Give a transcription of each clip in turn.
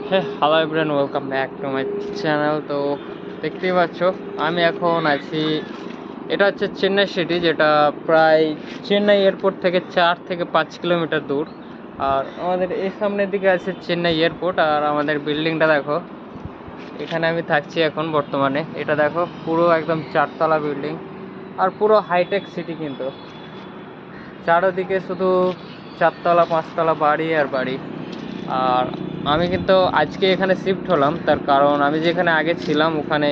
Hello everyone, welcome back to my channel. তো দেখতেই পাচ্ছ আমি এখন আছি, এটা হচ্ছে চেন্নাই সিটি, যেটা প্রায় চেন্নাই এয়ারপোর্ট থেকে 4 থেকে 5 কিলোমিটার দূর। আর আমাদের এই সামনের দিকে আছে চেন্নাই এয়ারপোর্ট। আর আমাদের বিল্ডিংটা দেখো, এখানে আমি থাকছি এখন বর্তমানে। এটা দেখো, পুরো একদম 4 তলা বিল্ডিং আর পুরো হাইটেক সিটি। কিন্তু চারোদিকে শুধু 4 তলা 5 তলা বাড়ি আর বাড়ি। আর আমি কিন্তু আজকে এখানে শিফট হলাম, তার কারণ আমি যেখানে আগে ছিলাম ওখানে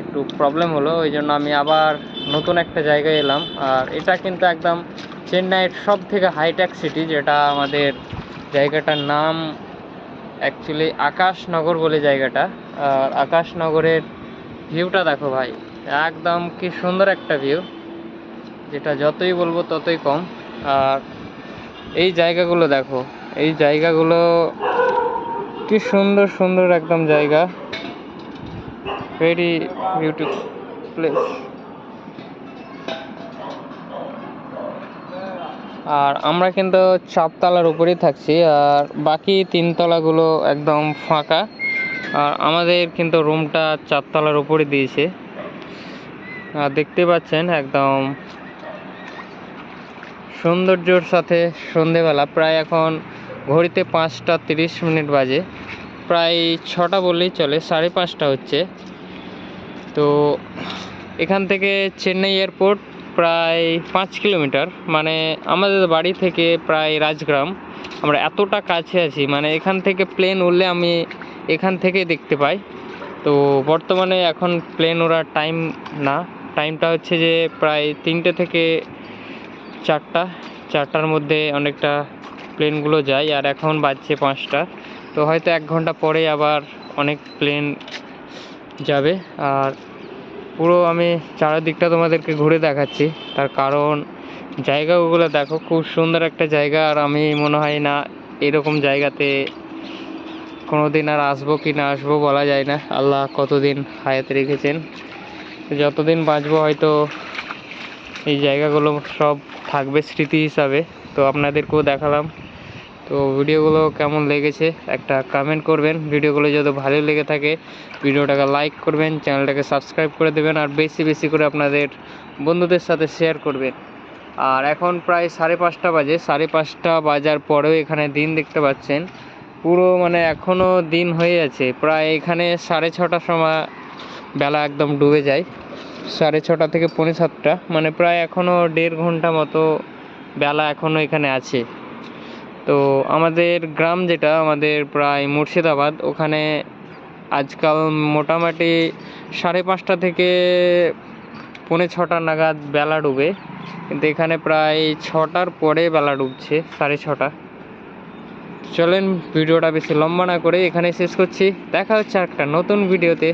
একটু প্রবলেম হলো, ওই জন্য আমি আবার নতুন একটা জায়গায় এলাম। আর এটা কিন্তু একদম চেন্নাইয়ের সব থেকে হাইটেক সিটি, যেটা আমাদের জায়গাটার নাম অ্যাকচুয়ালি আকাশনগর বলে জায়গাটা। আর আকাশনগরের ভিউটা দেখো ভাই, একদম কি সুন্দর একটা ভিউ, যেটা যতই বলবো ততই কম। আর এই জায়গাগুলো দেখো, এই জায়গাগুলো কি সুন্দর সুন্দর একদম জায়গা, ভেরি বিউটিফুল প্লেস। আর আমরা কিন্তু 4 তলার উপরেই থাকছি, আর বাকি 3 তলাগুলো একদম ফাঁকা। আর আমাদের কিন্তু রুমটা 4 তলার উপরে দিয়েছে। আর দেখতে পাচ্ছেন একদম সৌন্দর্যর সাথে সন্ধেবেলা, প্রায় এখন ঘড়িতে 5টা 30 মিনিট বাজে, প্রায় 6টা বললেই চলে, 5:30 হচ্ছে। তো এখান থেকে চেন্নাই এয়ারপোর্ট প্রায় 5 কিলোমিটার, মানে আমাদের বাড়ি থেকে প্রায় রাজগ্রাম। আমরা এতটা কাছে আছি, মানে এখান থেকে প্লেন উঠলে আমি এখান থেকে দেখতে পাই। তো বর্তমানে এখন প্লেন ওড়ার টাইম না, টাইমটা হচ্ছে যে প্রায় 3টে থেকে 4টা, 4টার মধ্যে অনেকটা প্লেনগুলো যায়। আর এখন বাজছে 5টা, তো হয়তো 1 ঘন্টা পরে আবার অনেক প্লেন যাবে। আর পুরো আমি চারিদিকটা তোমাদেরকে ঘুরে দেখাচ্ছি, তার কারণ জায়গাগুলো দেখো, খুব সুন্দর একটা জায়গা। আর আমি মনে হয় না এরকম জায়গাতে কোনোদিন আর আসবো কি না আসবো বলা যায় না, আল্লাহ কতদিন হায়াতে রেখেছেন। যতদিন বাঁচবো হয়তো এই জায়গাগুলো সব থাকবে স্মৃতি হিসাবে। তো আপনাদেরকেও দেখালাম। তো ভিডিওগুলো কেমন লেগেছে একটা কমেন্ট করবেন। ভিডিওগুলো যদি ভালো লেগে থাকে ভিডিওটাকে লাইক করবেন, চ্যানেলটাকে সাবস্ক্রাইব করে দেবেন, আর বেশি বেশি করে আপনাদের বন্ধুদের সাথে শেয়ার করবেন। আর এখন প্রায় 5:30 বাজে, 5:30 বাজার পরেও এখানে দিন দেখতে পাচ্ছেন, পুরো মানে এখনও দিন হয়ে আছে। প্রায় এখানে 6:30টার সময় বেলা একদম ডুবে যায়, 6:30 থেকে 6:45, মানে প্রায় এখনও 1.5 ঘন্টা মতো বেলা এখনও এখানে আছে। তো আমাদের গ্রাম, যেটা আমাদের প্রায় মুর্শিদাবাদ, ওখানে আজকাল মোটামুটি 5:30 থেকে 5:45 নাগাদ বেলা ডুবে, কিন্তু এখানে প্রায় 6টার পরে বেলা ডুবছে, 6:30। চলেন ভিডিওটা বেশি লম্বা না করে এখানে শেষ করছি, দেখা হচ্ছে একটা নতুন ভিডিওতে।